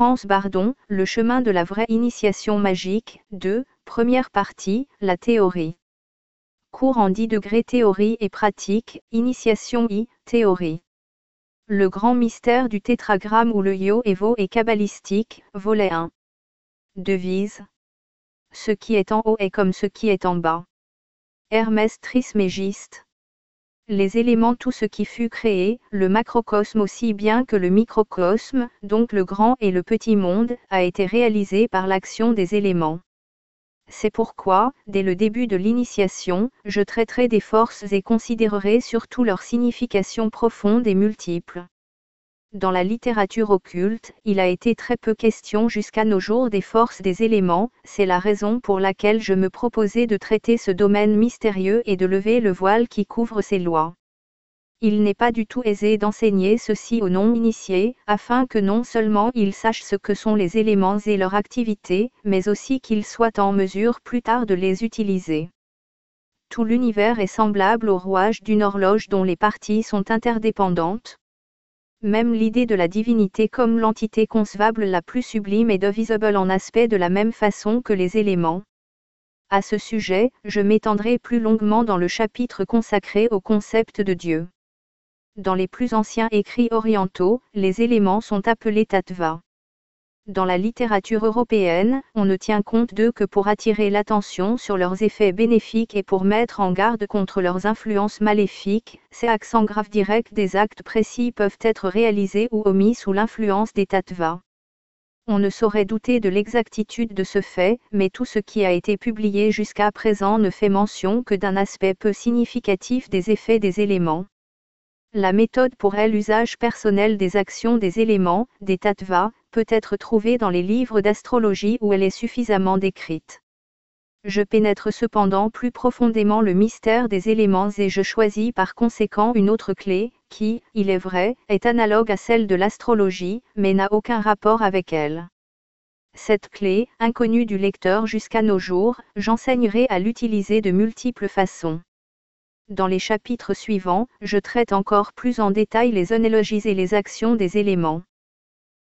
France Bardon, Le chemin de la vraie initiation magique, 2, première partie, la théorie. Cours en 10 degrés théorie et pratique, initiation I, théorie. Le grand mystère du tétragramme ou le yo-évo est kabbalistique, volet 1. Devise. Ce qui est en haut est comme ce qui est en bas. Hermès Trismégiste. Les éléments, tout ce qui fut créé, le macrocosme aussi bien que le microcosme, donc le grand et le petit monde, a été réalisé par l'action des éléments. C'est pourquoi, dès le début de l'initiation, je traiterai des forces et considérerai surtout leur signification profonde et multiple. Dans la littérature occulte, il a été très peu question jusqu'à nos jours des forces des éléments, c'est la raison pour laquelle je me proposais de traiter ce domaine mystérieux et de lever le voile qui couvre ces lois. Il n'est pas du tout aisé d'enseigner ceci aux non-initiés, afin que non seulement ils sachent ce que sont les éléments et leur activité, mais aussi qu'ils soient en mesure plus tard de les utiliser. Tout l'univers est semblable au rouage d'une horloge dont les parties sont interdépendantes. Même l'idée de la divinité comme l'entité concevable la plus sublime est divisible en aspect de la même façon que les éléments. À ce sujet, je m'étendrai plus longuement dans le chapitre consacré au concept de Dieu. Dans les plus anciens écrits orientaux, les éléments sont appelés tattvas. Dans la littérature européenne, on ne tient compte d'eux que pour attirer l'attention sur leurs effets bénéfiques et pour mettre en garde contre leurs influences maléfiques. Ces accents graves directs des actes précis peuvent être réalisés ou omis sous l'influence des tattvas. On ne saurait douter de l'exactitude de ce fait, mais tout ce qui a été publié jusqu'à présent ne fait mention que d'un aspect peu significatif des effets des éléments. La méthode pour l'usage personnel des actions des éléments, des tattvas, peut être trouvée dans les livres d'astrologie où elle est suffisamment décrite. Je pénètre cependant plus profondément le mystère des éléments et je choisis par conséquent une autre clé, qui, il est vrai, est analogue à celle de l'astrologie, mais n'a aucun rapport avec elle. Cette clé, inconnue du lecteur jusqu'à nos jours, j'enseignerai à l'utiliser de multiples façons. Dans les chapitres suivants, je traite encore plus en détail les analogies et les actions des éléments.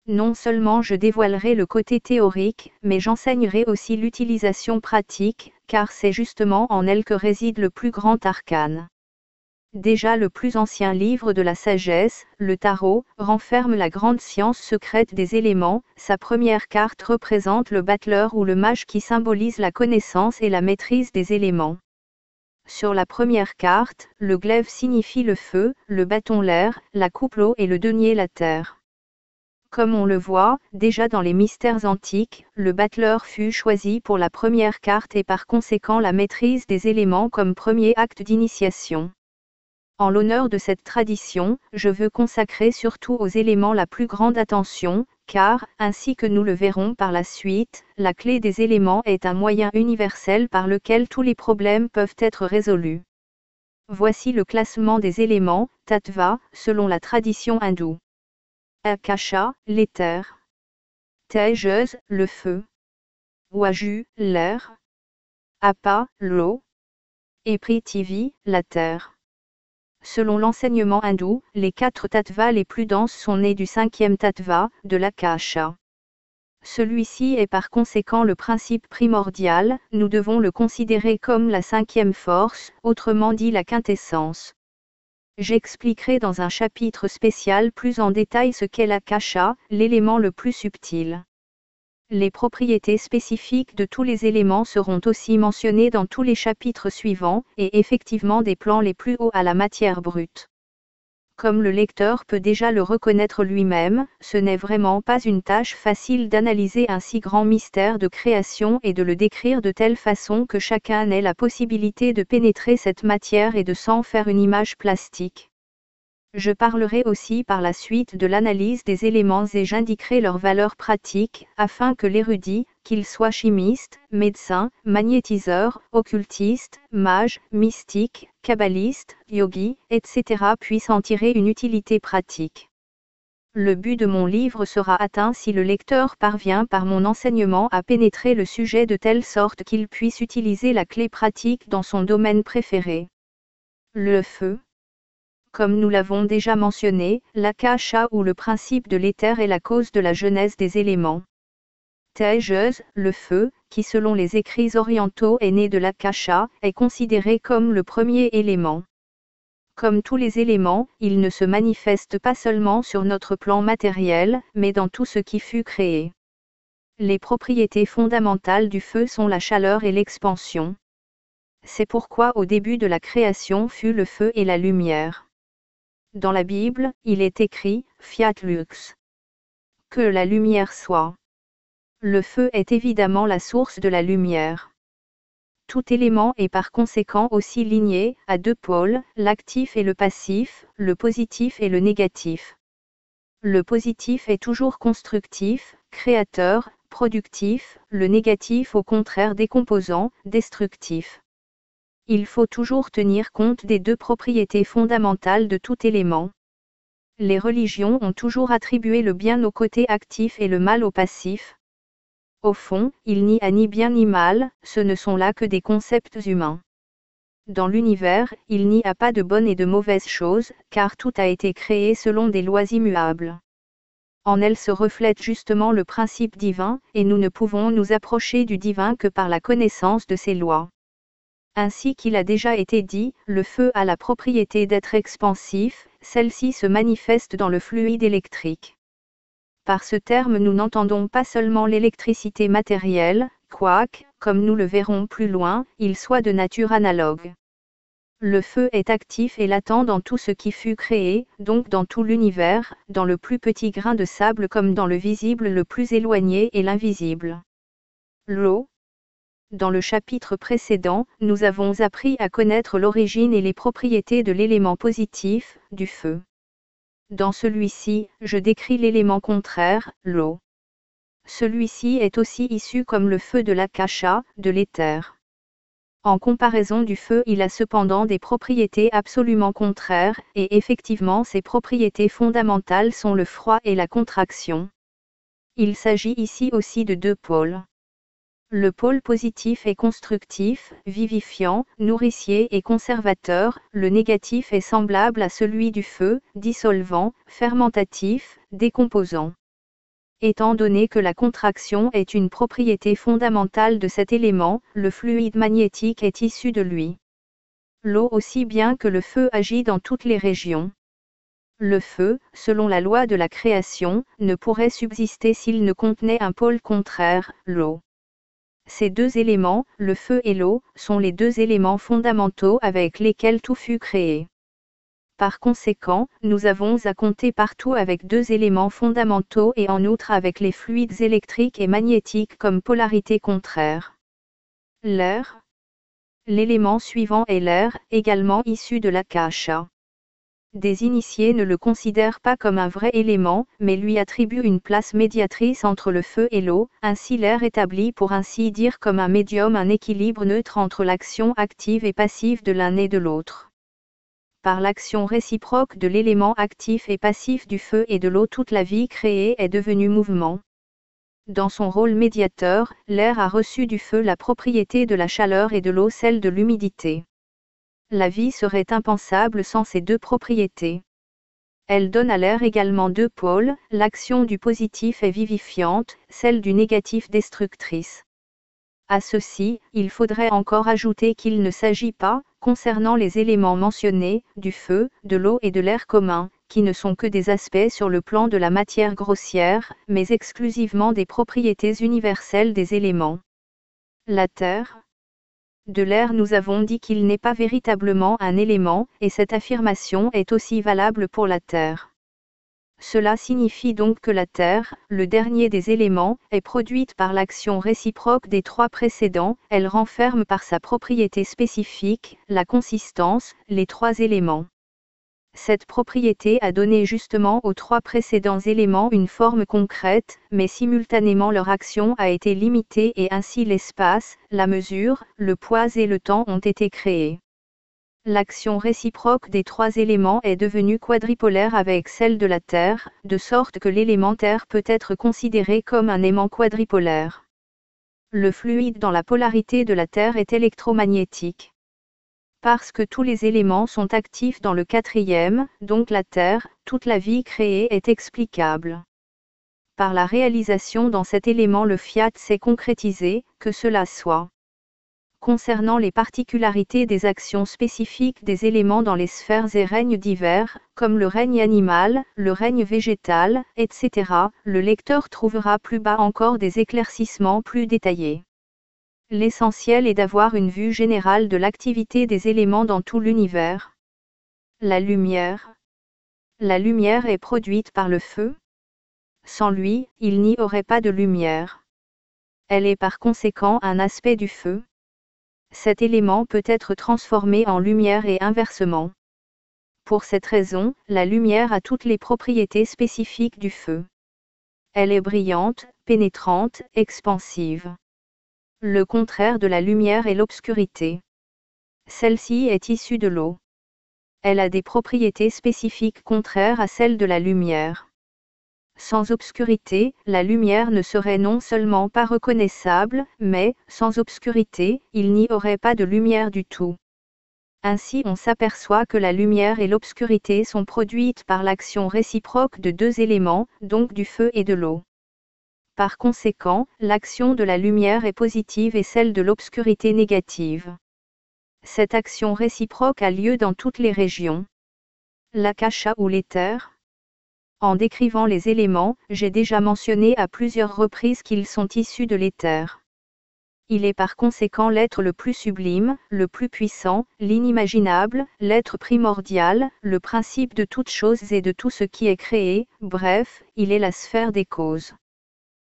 Non seulement je dévoilerai le côté théorique, mais j'enseignerai aussi l'utilisation pratique, car c'est justement en elle que réside le plus grand arcane. Déjà le plus ancien livre de la sagesse, le tarot, renferme la grande science secrète des éléments. Sa première carte représente le battleur ou le mage qui symbolise la connaissance et la maîtrise des éléments. Sur la première carte, le glaive signifie le feu, le bâton l'air, la coupe l'eau et le denier la terre. Comme on le voit, déjà dans les mystères antiques, le battleur fut choisi pour la première carte et par conséquent la maîtrise des éléments comme premier acte d'initiation. En l'honneur de cette tradition, je veux consacrer surtout aux éléments la plus grande attention, car, ainsi que nous le verrons par la suite, la clé des éléments est un moyen universel par lequel tous les problèmes peuvent être résolus. Voici le classement des éléments, tattvas, selon la tradition hindoue. Akasha, l'éther. Tejas, le feu. Waju, l'air. Apa, l'eau. Et Prithvi, la terre. Selon l'enseignement hindou, les 4 tattvas les plus denses sont nés du 5e tattva, de l'Akasha. Celui-ci est par conséquent le principe primordial, nous devons le considérer comme la 5e force, autrement dit la quintessence. J'expliquerai dans un chapitre spécial plus en détail ce qu'est l'Akasha, l'élément le plus subtil. Les propriétés spécifiques de tous les éléments seront aussi mentionnées dans tous les chapitres suivants, et effectivement des plans les plus hauts à la matière brute. Comme le lecteur peut déjà le reconnaître lui-même, ce n'est vraiment pas une tâche facile d'analyser un si grand mystère de création et de le décrire de telle façon que chacun ait la possibilité de pénétrer cette matière et de s'en faire une image plastique. Je parlerai aussi par la suite de l'analyse des éléments et j'indiquerai leurs valeurs pratiques, afin que l'érudit, qu'il soit chimiste, médecin, magnétiseur, occultiste, mage, mystique, kabbaliste, yogi, etc. puisse en tirer une utilité pratique. Le but de mon livre sera atteint si le lecteur parvient par mon enseignement à pénétrer le sujet de telle sorte qu'il puisse utiliser la clé pratique dans son domaine préféré. Le feu. comme nous l'avons déjà mentionné, l'akasha ou le principe de l'éther est la cause de la genèse des éléments. Tejas, le feu, qui selon les écrits orientaux est né de l'akasha, est considéré comme le premier élément. Comme tous les éléments, il ne se manifeste pas seulement sur notre plan matériel, mais dans tout ce qui fut créé. Les propriétés fondamentales du feu sont la chaleur et l'expansion. C'est pourquoi au début de la création fut le feu et la lumière. Dans la Bible, il est écrit « Fiat lux ». Que la lumière soit. Le feu est évidemment la source de la lumière. Tout élément est par conséquent aussi lié à deux pôles, l'actif et le passif, le positif et le négatif. Le positif est toujours constructif, créateur, productif, le négatif au contraire décomposant, destructif. Il faut toujours tenir compte des deux propriétés fondamentales de tout élément. Les religions ont toujours attribué le bien au côté actif et le mal au passif. Au fond, il n'y a ni bien ni mal, ce ne sont là que des concepts humains. Dans l'univers, il n'y a pas de bonnes et de mauvaises choses, car tout a été créé selon des lois immuables. En elles se reflète justement le principe divin, et nous ne pouvons nous approcher du divin que par la connaissance de ces lois. Ainsi qu'il a déjà été dit, le feu a la propriété d'être expansif, celle-ci se manifeste dans le fluide électrique. Par ce terme nous n'entendons pas seulement l'électricité matérielle, quoique, comme nous le verrons plus loin, il soit de nature analogue. Le feu est actif et latent dans tout ce qui fut créé, donc dans tout l'univers, dans le plus petit grain de sable comme dans le visible le plus éloigné et l'invisible. L'eau. Dans le chapitre précédent, nous avons appris à connaître l'origine et les propriétés de l'élément positif, du feu. Dans celui-ci, je décris l'élément contraire, l'eau. Celui-ci est aussi issu comme le feu de l'akasha, de l'éther. En comparaison du feu, il a cependant des propriétés absolument contraires, et effectivement ses propriétés fondamentales sont le froid et la contraction. Il s'agit ici aussi de deux pôles. Le pôle positif est constructif, vivifiant, nourricier et conservateur, le négatif est semblable à celui du feu, dissolvant, fermentatif, décomposant. Étant donné que la contraction est une propriété fondamentale de cet élément, le fluide magnétique est issu de lui. L'eau aussi bien que le feu agit dans toutes les régions. Le feu, selon la loi de la création, ne pourrait subsister s'il ne contenait un pôle contraire, l'eau. Ces deux éléments, le feu et l'eau, sont les deux éléments fondamentaux avec lesquels tout fut créé. Par conséquent, nous avons à compter partout avec deux éléments fondamentaux et en outre avec les fluides électriques et magnétiques comme polarité contraire. L'air. L'élément suivant est l'air, également issu de l'akasha. Des initiés ne le considèrent pas comme un vrai élément, mais lui attribuent une place médiatrice entre le feu et l'eau, ainsi l'air établit pour ainsi dire comme un médium un équilibre neutre entre l'action active et passive de l'un et de l'autre. Par l'action réciproque de l'élément actif et passif du feu et de l'eau, toute la vie créée est devenue mouvement. Dans son rôle médiateur, l'air a reçu du feu la propriété de la chaleur et de l'eau celle de l'humidité. La vie serait impensable sans ces deux propriétés. Elle donne à l'air également deux pôles, l'action du positif est vivifiante, celle du négatif destructrice. À ceci, il faudrait encore ajouter qu'il ne s'agit pas, concernant les éléments mentionnés, du feu, de l'eau et de l'air commun, qui ne sont que des aspects sur le plan de la matière grossière, mais exclusivement des propriétés universelles des éléments. La terre. De l'air nous avons dit qu'il n'est pas véritablement un élément, et cette affirmation est aussi valable pour la terre. Cela signifie donc que la terre, le dernier des éléments, est produite par l'action réciproque des trois précédents, elle renferme par sa propriété spécifique, la consistance, les trois éléments. Cette propriété a donné justement aux trois précédents éléments une forme concrète, mais simultanément leur action a été limitée et ainsi l'espace, la mesure, le poids et le temps ont été créés. L'action réciproque des trois éléments est devenue quadripolaire avec celle de la Terre, de sorte que l'élément Terre peut être considéré comme un aimant quadripolaire. Le fluide dans la polarité de la Terre est électromagnétique. Parce que tous les éléments sont actifs dans le quatrième, donc la Terre, toute la vie créée est explicable. Par la réalisation dans cet élément le fiat s'est concrétisé, que cela soit. Concernant les particularités des actions spécifiques des éléments dans les sphères et règnes divers, comme le règne animal, le règne végétal, etc., le lecteur trouvera plus bas encore des éclaircissements plus détaillés. L'essentiel est d'avoir une vue générale de l'activité des éléments dans tout l'univers. La lumière. La lumière est produite par le feu. Sans lui, il n'y aurait pas de lumière. Elle est par conséquent un aspect du feu. Cet élément peut être transformé en lumière et inversement. Pour cette raison, la lumière a toutes les propriétés spécifiques du feu. Elle est brillante, pénétrante, expansive. Le contraire de la lumière est l'obscurité. Celle-ci est issue de l'eau. Elle a des propriétés spécifiques contraires à celles de la lumière. Sans obscurité, la lumière ne serait non seulement pas reconnaissable, mais, sans obscurité, il n'y aurait pas de lumière du tout. Ainsi on s'aperçoit que la lumière et l'obscurité sont produites par l'action réciproque de deux éléments, donc du feu et de l'eau. Par conséquent, l'action de la lumière est positive et celle de l'obscurité négative. Cette action réciproque a lieu dans toutes les régions. L'akasha ou l'éther. En décrivant les éléments, j'ai déjà mentionné à plusieurs reprises qu'ils sont issus de l'éther. Il est par conséquent l'être le plus sublime, le plus puissant, l'inimaginable, l'être primordial, le principe de toutes choses et de tout ce qui est créé, bref, il est la sphère des causes.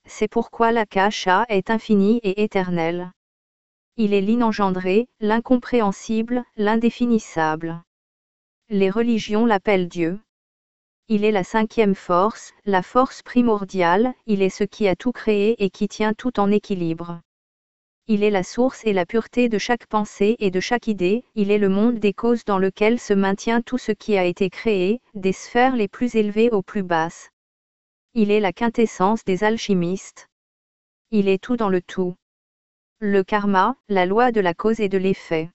C'est pourquoi l'akasha est infini et éternel. Il est l'inengendré, l'incompréhensible, l'indéfinissable. Les religions l'appellent Dieu. Il est la cinquième force, la force primordiale, il est ce qui a tout créé et qui tient tout en équilibre. Il est la source et la pureté de chaque pensée et de chaque idée, il est le monde des causes dans lequel se maintient tout ce qui a été créé, des sphères les plus élevées aux plus basses. Il est la quintessence des alchimistes. Il est tout dans le tout. Le karma, la loi de la cause et de l'effet.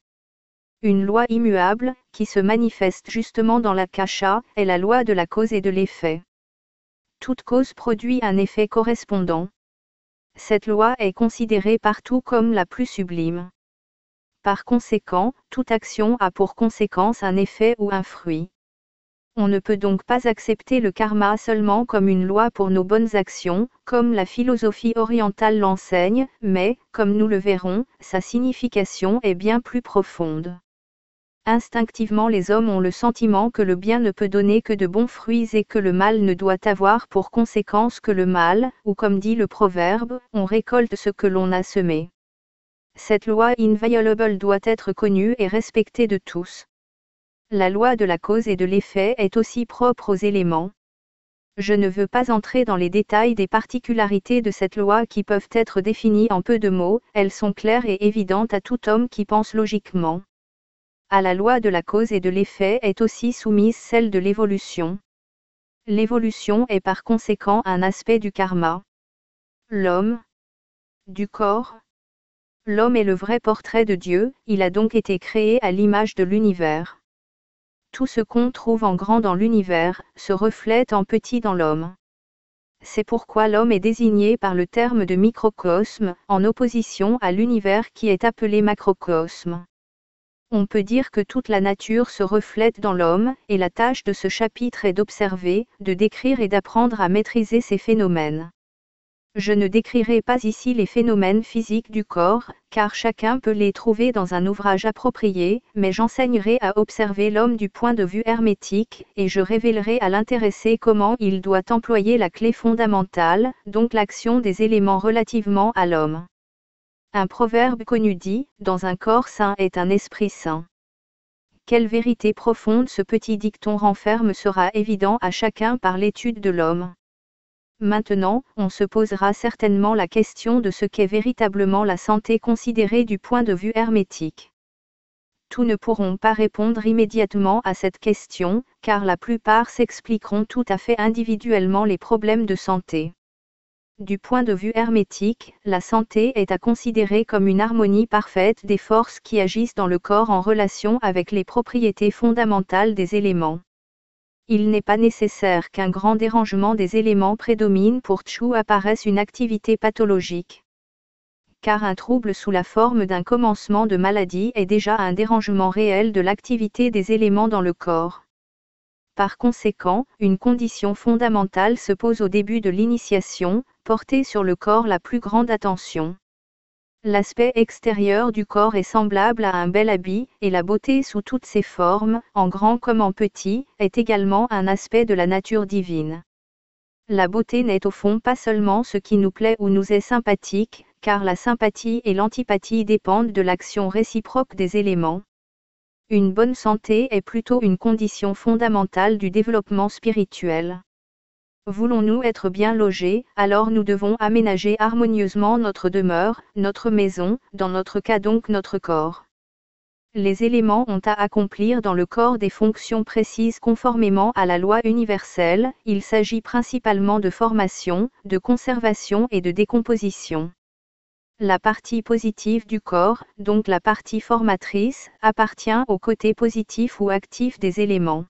Une loi immuable, qui se manifeste justement dans l'akasha, est la loi de la cause et de l'effet. Toute cause produit un effet correspondant. Cette loi est considérée partout comme la plus sublime. Par conséquent, toute action a pour conséquence un effet ou un fruit. On ne peut donc pas accepter le karma seulement comme une loi pour nos bonnes actions, comme la philosophie orientale l'enseigne, mais, comme nous le verrons, sa signification est bien plus profonde. Instinctivement les hommes ont le sentiment que le bien ne peut donner que de bons fruits et que le mal ne doit avoir pour conséquence que le mal, ou comme dit le proverbe, on récolte ce que l'on a semé. Cette loi inviolable doit être connue et respectée de tous. La loi de la cause et de l'effet est aussi propre aux éléments. Je ne veux pas entrer dans les détails des particularités de cette loi qui peuvent être définies en peu de mots, elles sont claires et évidentes à tout homme qui pense logiquement. À la loi de la cause et de l'effet est aussi soumise celle de l'évolution. L'évolution est par conséquent un aspect du karma. L'homme. Du corps. L'homme est le vrai portrait de Dieu, il a donc été créé à l'image de l'univers. Tout ce qu'on trouve en grand dans l'univers, se reflète en petit dans l'homme. C'est pourquoi l'homme est désigné par le terme de microcosme, en opposition à l'univers qui est appelé macrocosme. On peut dire que toute la nature se reflète dans l'homme, et la tâche de ce chapitre est d'observer, de décrire et d'apprendre à maîtriser ces phénomènes. Je ne décrirai pas ici les phénomènes physiques du corps, car chacun peut les trouver dans un ouvrage approprié, mais j'enseignerai à observer l'homme du point de vue hermétique, et je révélerai à l'intéressé comment il doit employer la clé fondamentale, donc l'action des éléments relativement à l'homme. Un proverbe connu dit, dans un corps sain est un esprit sain. Quelle vérité profonde ce petit dicton renferme sera évident à chacun par l'étude de l'homme. Maintenant, on se posera certainement la question de ce qu'est véritablement la santé considérée du point de vue hermétique. Tous ne pourront pas répondre immédiatement à cette question, car la plupart s'expliqueront tout à fait individuellement les problèmes de santé. Du point de vue hermétique, la santé est à considérer comme une harmonie parfaite des forces qui agissent dans le corps en relation avec les propriétés fondamentales des éléments. Il n'est pas nécessaire qu'un grand dérangement des éléments prédomine pour que apparaisse une activité pathologique. Car un trouble sous la forme d'un commencement de maladie est déjà un dérangement réel de l'activité des éléments dans le corps. Par conséquent, une condition fondamentale se pose au début de l'initiation, porter sur le corps la plus grande attention. L'aspect extérieur du corps est semblable à un bel habit, et la beauté sous toutes ses formes, en grand comme en petit, est également un aspect de la nature divine. La beauté n'est au fond pas seulement ce qui nous plaît ou nous est sympathique, car la sympathie et l'antipathie dépendent de l'action réciproque des éléments. Une bonne santé est plutôt une condition fondamentale du développement spirituel. Voulons-nous être bien logés, alors nous devons aménager harmonieusement notre demeure, notre maison, dans notre cas donc notre corps. Les éléments ont à accomplir dans le corps des fonctions précises conformément à la loi universelle, il s'agit principalement de formation, de conservation et de décomposition. La partie positive du corps, donc la partie formatrice, appartient au côté positif ou actif des éléments.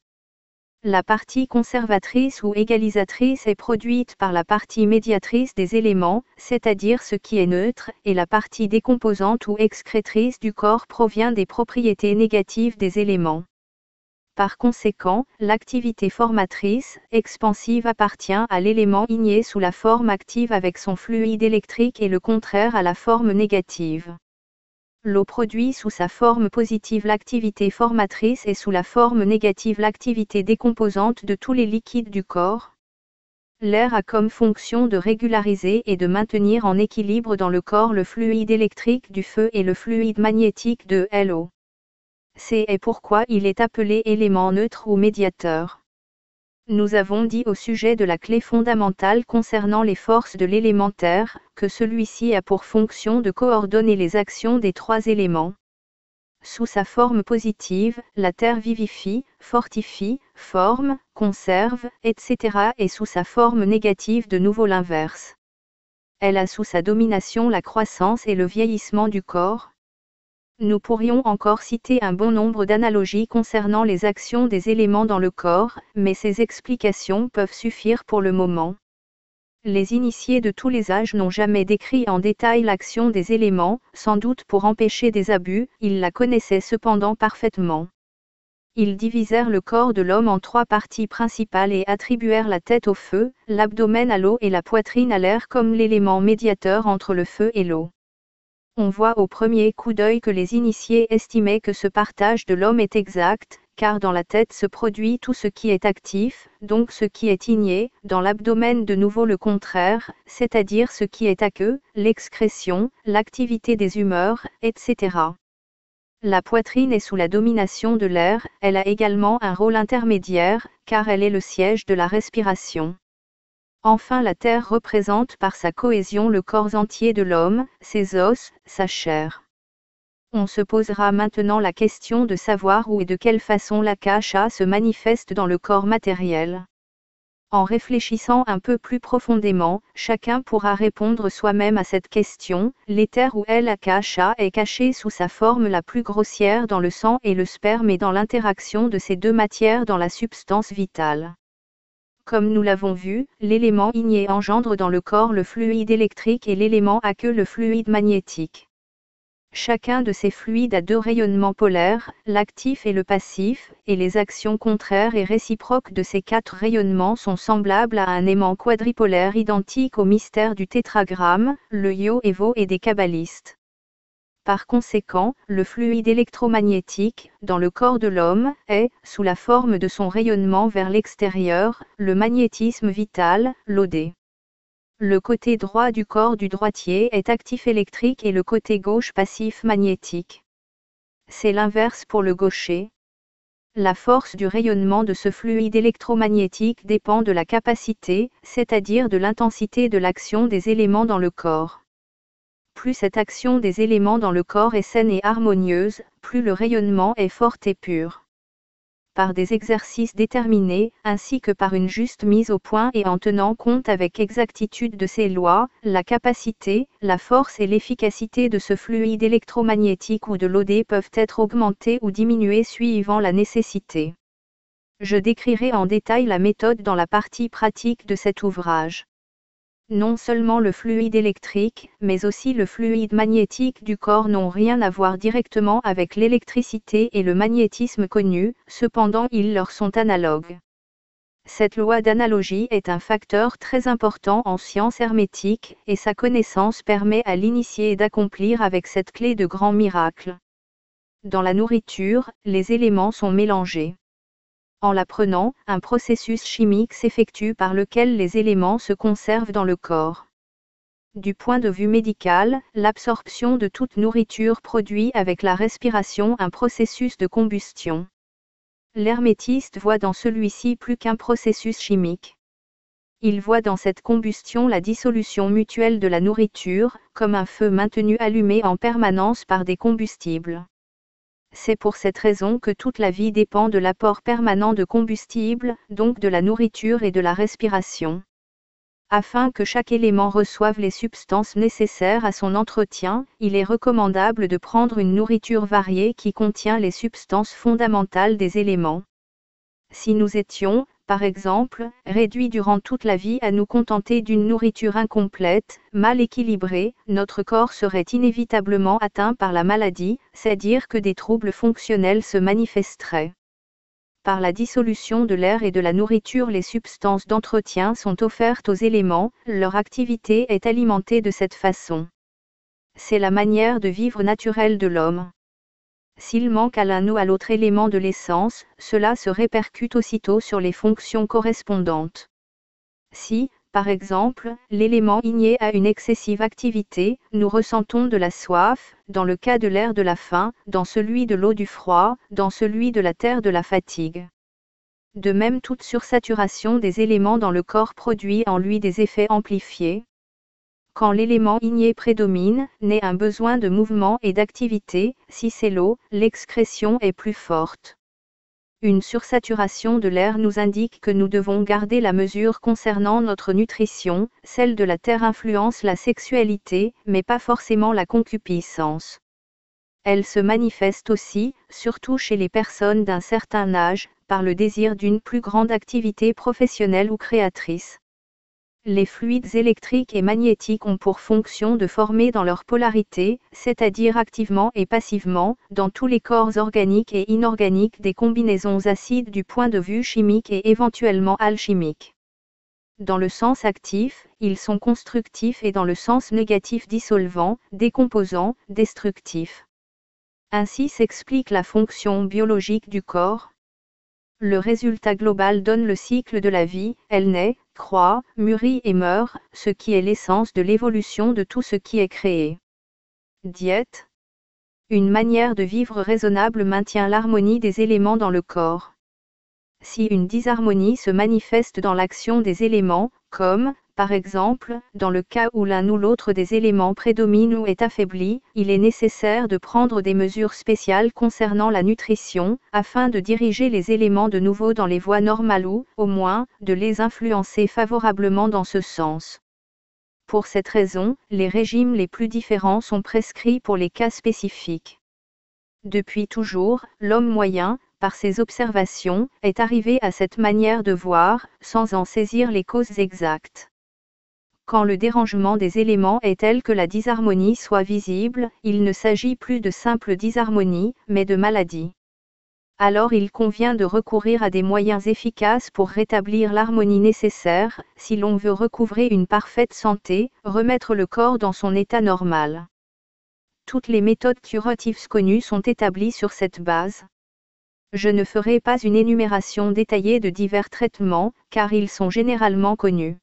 La partie conservatrice ou égalisatrice est produite par la partie médiatrice des éléments, c'est-à-dire ce qui est neutre, et la partie décomposante ou excrétrice du corps provient des propriétés négatives des éléments. Par conséquent, l'activité formatrice, expansive appartient à l'élément igné sous la forme active avec son fluide électrique et le contraire à la forme négative. L'eau produit sous sa forme positive l'activité formatrice et sous la forme négative l'activité décomposante de tous les liquides du corps. L'air a comme fonction de régulariser et de maintenir en équilibre dans le corps le fluide électrique du feu et le fluide magnétique de l'eau. C'est pourquoi il est appelé élément neutre ou médiateur. Nous avons dit au sujet de la clé fondamentale concernant les forces de l'élémentaire, que celui-ci a pour fonction de coordonner les actions des trois éléments. Sous sa forme positive, la terre vivifie, fortifie, forme, conserve, etc. et sous sa forme négative de nouveau l'inverse. Elle a sous sa domination la croissance et le vieillissement du corps. Nous pourrions encore citer un bon nombre d'analogies concernant les actions des éléments dans le corps, mais ces explications peuvent suffire pour le moment. Les initiés de tous les âges n'ont jamais décrit en détail l'action des éléments, sans doute pour empêcher des abus, ils la connaissaient cependant parfaitement. Ils divisèrent le corps de l'homme en trois parties principales et attribuèrent la tête au feu, l'abdomen à l'eau et la poitrine à l'air comme l'élément médiateur entre le feu et l'eau. On voit au premier coup d'œil que les initiés estimaient que ce partage de l'homme est exact, car dans la tête se produit tout ce qui est actif, donc ce qui est igné, dans l'abdomen de nouveau le contraire, c'est-à-dire ce qui est aqueux, l'excrétion, l'activité des humeurs, etc. La poitrine est sous la domination de l'air, elle a également un rôle intermédiaire, car elle est le siège de la respiration. Enfin la terre représente par sa cohésion le corps entier de l'homme, ses os, sa chair. On se posera maintenant la question de savoir où et de quelle façon l'akasha se manifeste dans le corps matériel. En réfléchissant un peu plus profondément, chacun pourra répondre soi-même à cette question. L'éther ou l'akasha est caché sous sa forme la plus grossière dans le sang et le sperme et dans l'interaction de ces deux matières dans la substance vitale. Comme nous l'avons vu, l'élément igné engendre dans le corps le fluide électrique et l'élément aqueux le fluide magnétique. Chacun de ces fluides a deux rayonnements polaires, l'actif et le passif, et les actions contraires et réciproques de ces quatre rayonnements sont semblables à un aimant quadripolaire identique au mystère du tétragramme, le Yo-Evo et des kabbalistes. Par conséquent, le fluide électromagnétique, dans le corps de l'homme, est, sous la forme de son rayonnement vers l'extérieur, le magnétisme vital, l'OD. Le côté droit du corps du droitier est actif électrique et le côté gauche passif magnétique. C'est l'inverse pour le gaucher. La force du rayonnement de ce fluide électromagnétique dépend de la capacité, c'est-à-dire de l'intensité de l'action des éléments dans le corps. Plus cette action des éléments dans le corps est saine et harmonieuse, plus le rayonnement est fort et pur. par des exercices déterminés, ainsi que par une juste mise au point et en tenant compte avec exactitude de ces lois, la capacité, la force et l'efficacité de ce fluide électromagnétique ou de l'eau peuvent être augmentées ou diminuées suivant la nécessité. Je décrirai en détail la méthode dans la partie pratique de cet ouvrage. Non seulement le fluide électrique, mais aussi le fluide magnétique du corps n'ont rien à voir directement avec l'électricité et le magnétisme connus, cependant ils leur sont analogues. Cette loi d'analogie est un facteur très important en sciences hermétiques, et sa connaissance permet à l'initié d'accomplir avec cette clé de grands miracles. Dans la nourriture, les éléments sont mélangés. En l'apprenant, un processus chimique s'effectue par lequel les éléments se conservent dans le corps. Du point de vue médical, l'absorption de toute nourriture produit avec la respiration un processus de combustion. L'hermétiste voit dans celui-ci plus qu'un processus chimique. Il voit dans cette combustion la dissolution mutuelle de la nourriture, comme un feu maintenu allumé en permanence par des combustibles. C'est pour cette raison que toute la vie dépend de l'apport permanent de combustible, donc de la nourriture et de la respiration. Afin que chaque élément reçoive les substances nécessaires à son entretien, il est recommandable de prendre une nourriture variée qui contient les substances fondamentales des éléments. Si nous étions, par exemple, réduits durant toute la vie à nous contenter d'une nourriture incomplète, mal équilibrée, notre corps serait inévitablement atteint par la maladie, c'est-à-dire que des troubles fonctionnels se manifesteraient. Par la dissolution de l'air et de la nourriture, les substances d'entretien sont offertes aux éléments, leur activité est alimentée de cette façon. C'est la manière de vivre naturelle de l'homme. S'il manque à l'un ou à l'autre élément de l'essence, cela se répercute aussitôt sur les fonctions correspondantes. Si, par exemple, l'élément igné a une excessive activité, nous ressentons de la soif, dans le cas de l'air de la faim, dans celui de l'eau du froid, dans celui de la terre de la fatigue. De même, toute sursaturation des éléments dans le corps produit en lui des effets amplifiés. Quand l'élément igné prédomine, naît un besoin de mouvement et d'activité, si c'est l'eau, l'excrétion est plus forte. Une sursaturation de l'air nous indique que nous devons garder la mesure concernant notre nutrition, celle de la terre influence la sexualité, mais pas forcément la concupiscence. Elle se manifeste aussi, surtout chez les personnes d'un certain âge, par le désir d'une plus grande activité professionnelle ou créatrice. Les fluides électriques et magnétiques ont pour fonction de former dans leur polarité, c'est-à-dire activement et passivement, dans tous les corps organiques et inorganiques des combinaisons acides du point de vue chimique et éventuellement alchimique. Dans le sens actif, ils sont constructifs et dans le sens négatif dissolvants, décomposants, destructifs. Ainsi s'explique la fonction biologique du corps. Le résultat global donne le cycle de la vie, elle naît, croît, mûrit et meurt, ce qui est l'essence de l'évolution de tout ce qui est créé. Diète. Une manière de vivre raisonnable maintient l'harmonie des éléments dans le corps. Si une disharmonie se manifeste dans l'action des éléments, comme, par exemple, dans le cas où l'un ou l'autre des éléments prédomine ou est affaibli, il est nécessaire de prendre des mesures spéciales concernant la nutrition, afin de diriger les éléments de nouveau dans les voies normales ou, au moins, de les influencer favorablement dans ce sens. Pour cette raison, les régimes les plus différents sont prescrits pour les cas spécifiques. Depuis toujours, l'homme moyen, par ses observations, est arrivé à cette manière de voir, sans en saisir les causes exactes. Quand le dérangement des éléments est tel que la disharmonie soit visible, il ne s'agit plus de simple disharmonie, mais de maladie. Alors il convient de recourir à des moyens efficaces pour rétablir l'harmonie nécessaire, si l'on veut recouvrer une parfaite santé, remettre le corps dans son état normal. Toutes les méthodes curatives connues sont établies sur cette base. Je ne ferai pas une énumération détaillée de divers traitements, car ils sont généralement connus.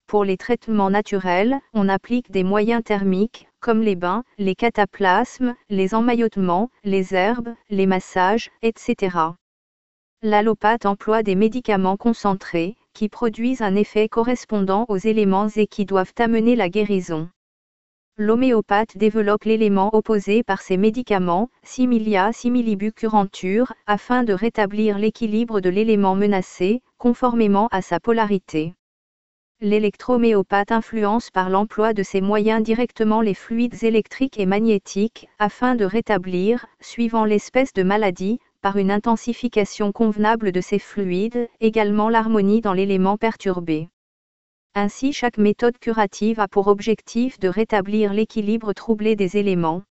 Pour les traitements naturels, on applique des moyens thermiques, comme les bains, les cataplasmes, les emmaillotements, les herbes, les massages, etc. L'allopathe emploie des médicaments concentrés, qui produisent un effet correspondant aux éléments et qui doivent amener la guérison. l'homéopathe développe l'élément opposé par ses médicaments, similia similibucurenture, afin de rétablir l'équilibre de l'élément menacé, conformément à sa polarité. L'électroméopathe influence par l'emploi de ces moyens directement les fluides électriques et magnétiques, afin de rétablir, suivant l'espèce de maladie, par une intensification convenable de ces fluides, également l'harmonie dans l'élément perturbé. Ainsi chaque méthode curative a pour objectif de rétablir l'équilibre troublé des éléments.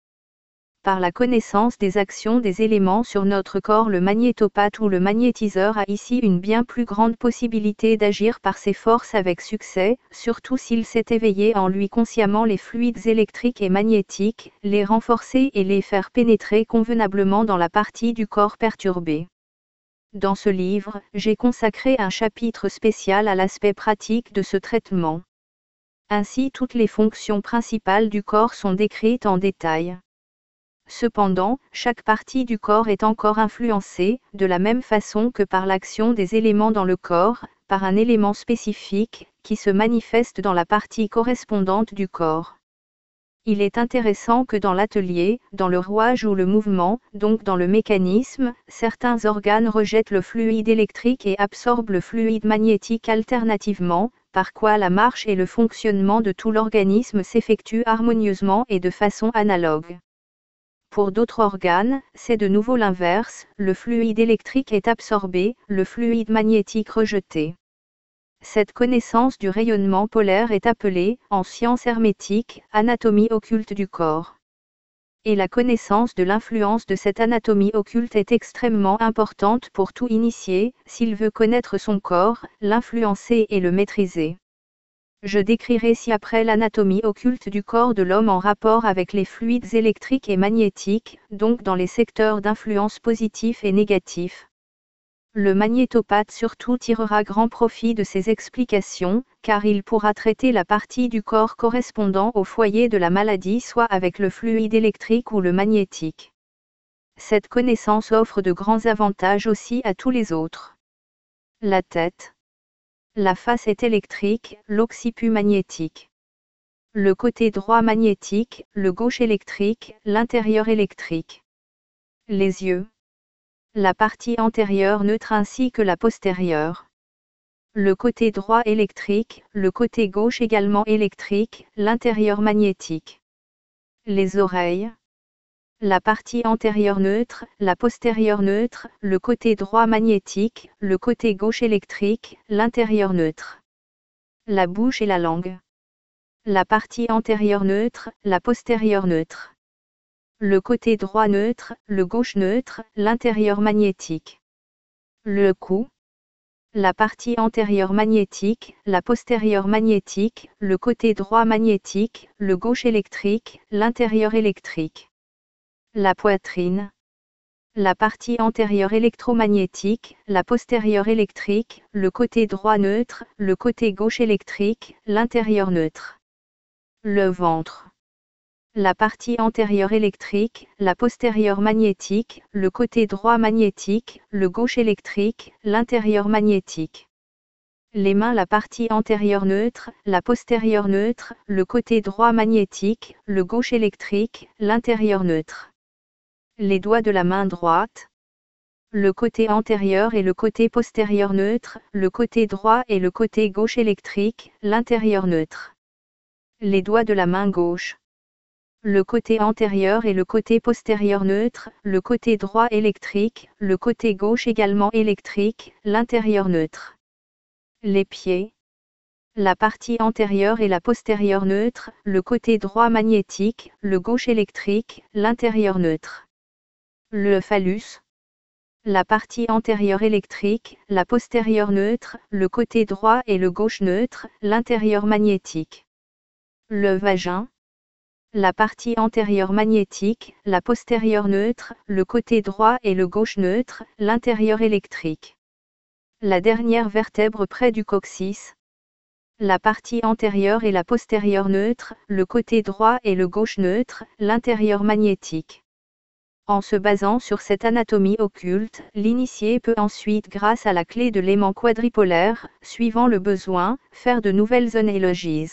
Par la connaissance des actions des éléments sur notre corps, le magnétopathe ou le magnétiseur a ici une bien plus grande possibilité d'agir par ses forces avec succès, surtout s'il sait éveiller en lui consciemment les fluides électriques et magnétiques, les renforcer et les faire pénétrer convenablement dans la partie du corps perturbée. Dans ce livre, j'ai consacré un chapitre spécial à l'aspect pratique de ce traitement. Ainsi toutes les fonctions principales du corps sont décrites en détail. Cependant, chaque partie du corps est encore influencée, de la même façon que par l'action des éléments dans le corps, par un élément spécifique, qui se manifeste dans la partie correspondante du corps. Il est intéressant que dans l'atelier, dans le rouage ou le mouvement, donc dans le mécanisme, certains organes rejettent le fluide électrique et absorbent le fluide magnétique alternativement, par quoi la marche et le fonctionnement de tout l'organisme s'effectuent harmonieusement et de façon analogue. Pour d'autres organes, c'est de nouveau l'inverse, le fluide électrique est absorbé, le fluide magnétique rejeté. Cette connaissance du rayonnement polaire est appelée, en science hermétique, anatomie occulte du corps. Et la connaissance de l'influence de cette anatomie occulte est extrêmement importante pour tout initié, s'il veut connaître son corps, l'influencer et le maîtriser. Je décrirai ci-après l'anatomie occulte du corps de l'homme en rapport avec les fluides électriques et magnétiques, donc dans les secteurs d'influence positifs et négatifs. Le magnétopathe surtout tirera grand profit de ces explications, car il pourra traiter la partie du corps correspondant au foyer de la maladie soit avec le fluide électrique ou le magnétique. Cette connaissance offre de grands avantages aussi à tous les autres. La tête. La face est électrique, l'occiput magnétique. Le côté droit magnétique, le gauche électrique, l'intérieur électrique. Les yeux. La partie antérieure neutre ainsi que la postérieure. Le côté droit électrique, le côté gauche également électrique, l'intérieur magnétique. Les oreilles. La partie antérieure neutre, la postérieure neutre, le côté droit magnétique, le côté gauche électrique, l'intérieur neutre. La bouche et la langue. La partie antérieure neutre, la postérieure neutre. Le côté droit neutre, le gauche neutre, l'intérieur magnétique. Le cou. La partie antérieure magnétique, la postérieure magnétique, le côté droit magnétique, le gauche électrique, l'intérieur électrique. La poitrine. La partie antérieure électromagnétique, la postérieure électrique, le côté droit neutre, le côté gauche électrique, l'intérieur neutre. Le ventre. La partie antérieure électrique, la postérieure magnétique, le côté droit magnétique, le gauche électrique, l'intérieur magnétique. Les mains, la partie antérieure neutre, la postérieure neutre, le côté droit magnétique, le gauche électrique, l'intérieur neutre. Les doigts de la main droite. Le côté antérieur et le côté postérieur neutre, le côté droit et le côté gauche électrique, l'intérieur neutre. Les doigts de la main gauche. Le côté antérieur et le côté postérieur neutre, le côté droit électrique, le côté gauche également électrique, l'intérieur neutre. Les pieds. La partie antérieure et la postérieure neutre, le côté droit magnétique, le gauche électrique, l'intérieur neutre. Le phallus. La partie antérieure électrique, la postérieure neutre, le côté droit et le gauche neutre, l'intérieur magnétique. Le vagin. La partie antérieure magnétique, la postérieure neutre, le côté droit et le gauche neutre, l'intérieur électrique. La dernière vertèbre près du coccyx. La partie antérieure et la postérieure neutre, le côté droit et le gauche neutre, l'intérieur magnétique. En se basant sur cette anatomie occulte, l'initié peut ensuite, grâce à la clé de l'aimant quadripolaire, suivant le besoin, faire de nouvelles analogies.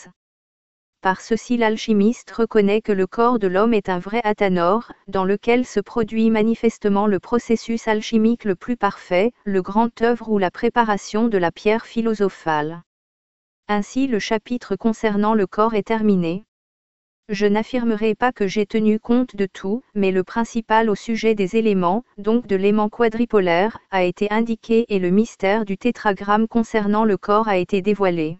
par ceci l'alchimiste reconnaît que le corps de l'homme est un vrai athanor, dans lequel se produit manifestement le processus alchimique le plus parfait, le grand œuvre ou la préparation de la pierre philosophale. Ainsi le chapitre concernant le corps est terminé. Je n'affirmerai pas que j'ai tenu compte de tout, mais le principal au sujet des éléments, donc de l'aimant quadripolaire, a été indiqué et le mystère du tétragramme concernant le corps a été dévoilé.